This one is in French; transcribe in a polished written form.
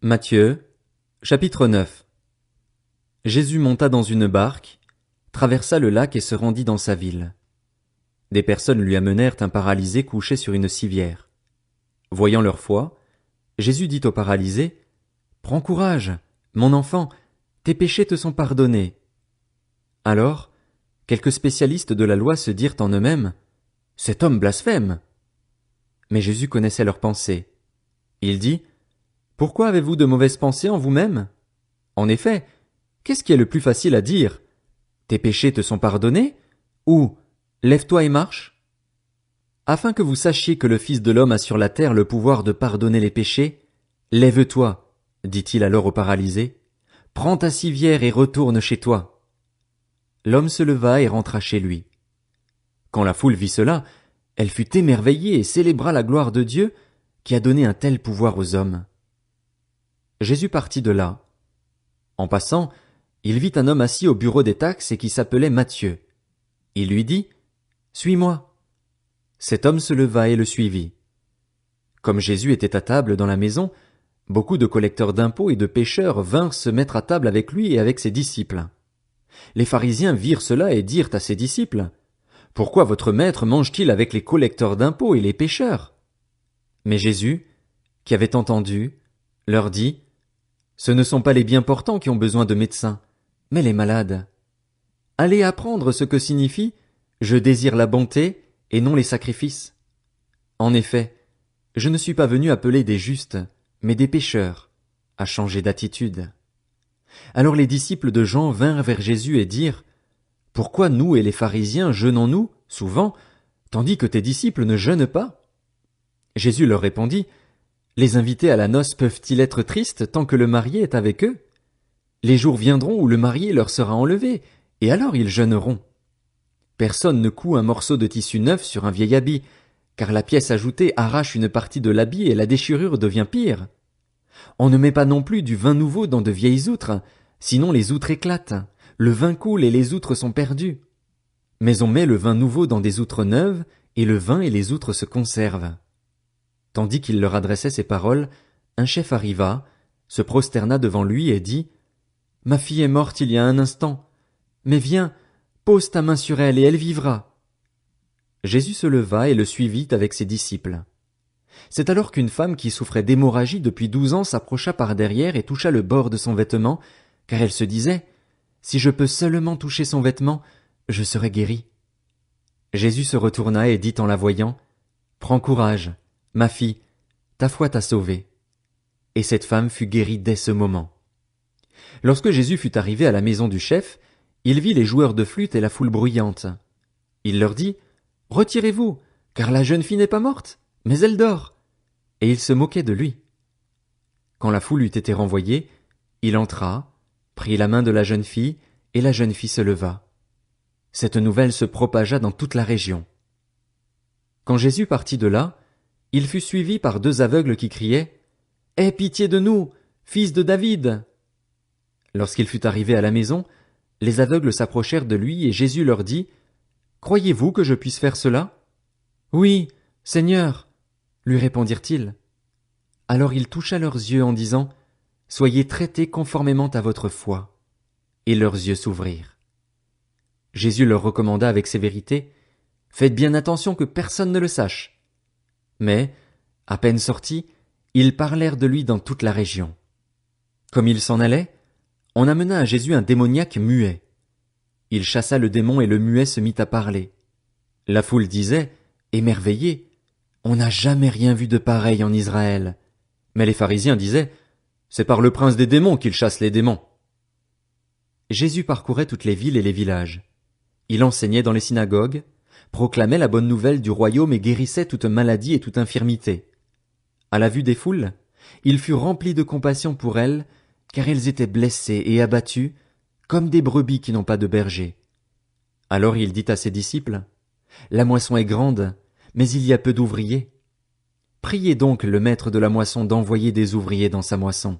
Matthieu, chapitre 9. Jésus monta dans une barque, traversa le lac et se rendit dans sa ville. Des personnes lui amenèrent un paralysé couché sur une civière. Voyant leur foi, Jésus dit au paralysé, « Prends courage, mon enfant, tes péchés te sont pardonnés. » Alors, quelques spécialistes de la loi se dirent en eux-mêmes, « Cet homme blasphème. » Mais Jésus connaissait leurs pensées. Il dit, « Pourquoi avez-vous de mauvaises pensées en vous-même? En effet, qu'est-ce qui est le plus facile à dire? Tes péchés te sont pardonnés? Ou lève-toi et marche? Afin que vous sachiez que le Fils de l'homme a sur la terre le pouvoir de pardonner les péchés, lève-toi, dit-il alors au paralysé, prends ta civière et retourne chez toi. L'homme se leva et rentra chez lui. Quand la foule vit cela, elle fut émerveillée et célébra la gloire de Dieu qui a donné un tel pouvoir aux hommes. Jésus partit de là. En passant, il vit un homme assis au bureau des taxes et qui s'appelait Matthieu. Il lui dit, « Suis-moi. » Cet homme se leva et le suivit. Comme Jésus était à table dans la maison, beaucoup de collecteurs d'impôts et de pécheurs vinrent se mettre à table avec lui et avec ses disciples. Les pharisiens virent cela et dirent à ses disciples, « Pourquoi votre maître mange-t-il avec les collecteurs d'impôts et les pécheurs? » Mais Jésus, qui avait entendu, leur dit, « Ce ne sont pas les bien portants qui ont besoin de médecins, mais les malades. Allez apprendre ce que signifie « Je désire la bonté » et non les sacrifices. En effet, je ne suis pas venu appeler des justes, mais des pécheurs, à changer d'attitude. » Alors les disciples de Jean vinrent vers Jésus et dirent, « Pourquoi nous et les pharisiens jeûnons-nous, souvent, tandis que tes disciples ne jeûnent pas? » Jésus leur répondit, « Les invités à la noce peuvent-ils être tristes tant que le marié est avec eux? Les jours viendront où le marié leur sera enlevé, et alors ils jeûneront. Personne ne coud un morceau de tissu neuf sur un vieil habit, car la pièce ajoutée arrache une partie de l'habit et la déchirure devient pire. On ne met pas non plus du vin nouveau dans de vieilles outres, sinon les outres éclatent, le vin coule et les outres sont perdues. Mais on met le vin nouveau dans des outres neuves, et le vin et les outres se conservent. » Tandis qu'il leur adressait ces paroles, un chef arriva, se prosterna devant lui et dit, « Ma fille est morte il y a un instant, mais viens, pose ta main sur elle et elle vivra. » Jésus se leva et le suivit avec ses disciples. C'est alors qu'une femme qui souffrait d'hémorragie depuis 12 ans s'approcha par derrière et toucha le bord de son vêtement, car elle se disait, « Si je peux seulement toucher son vêtement, je serai guérie. » Jésus se retourna et dit en la voyant, « Prends courage, ma fille, ta foi t'a sauvée. » Et cette femme fut guérie dès ce moment. Lorsque Jésus fut arrivé à la maison du chef, il vit les joueurs de flûte et la foule bruyante. Il leur dit, « Retirez-vous, car la jeune fille n'est pas morte, mais elle dort. » Et il se moquait de lui. Quand la foule eut été renvoyée, il entra, prit la main de la jeune fille, et la jeune fille se leva. Cette nouvelle se propagea dans toute la région. Quand Jésus partit de là, il fut suivi par 2 aveugles qui criaient, « Aie pitié de nous, fils de David !» Lorsqu'il fut arrivé à la maison, les aveugles s'approchèrent de lui et Jésus leur dit, « Croyez-vous que je puisse faire cela? »« Oui, Seigneur, » lui répondirent-ils. Alors il toucha leurs yeux en disant, « Soyez traités conformément à votre foi. » Et leurs yeux s'ouvrirent. Jésus leur recommanda avec sévérité, « Faites bien attention que personne ne le sache. » Mais, à peine sortis, ils parlèrent de lui dans toute la région. Comme ils s'en allaient, on amena à Jésus un démoniaque muet. Il chassa le démon et le muet se mit à parler. La foule disait, émerveillée, « On n'a jamais rien vu de pareil en Israël. » Mais les pharisiens disaient, « C'est par le prince des démons qu'il chasse les démons. » Jésus parcourait toutes les villes et les villages. Il enseignait dans les synagogues, proclamait la bonne nouvelle du royaume et guérissait toute maladie et toute infirmité. À la vue des foules, il fut rempli de compassion pour elles, car elles étaient blessées et abattues, comme des brebis qui n'ont pas de berger. Alors il dit à ses disciples, « La moisson est grande, mais il y a peu d'ouvriers. Priez donc le maître de la moisson d'envoyer des ouvriers dans sa moisson. »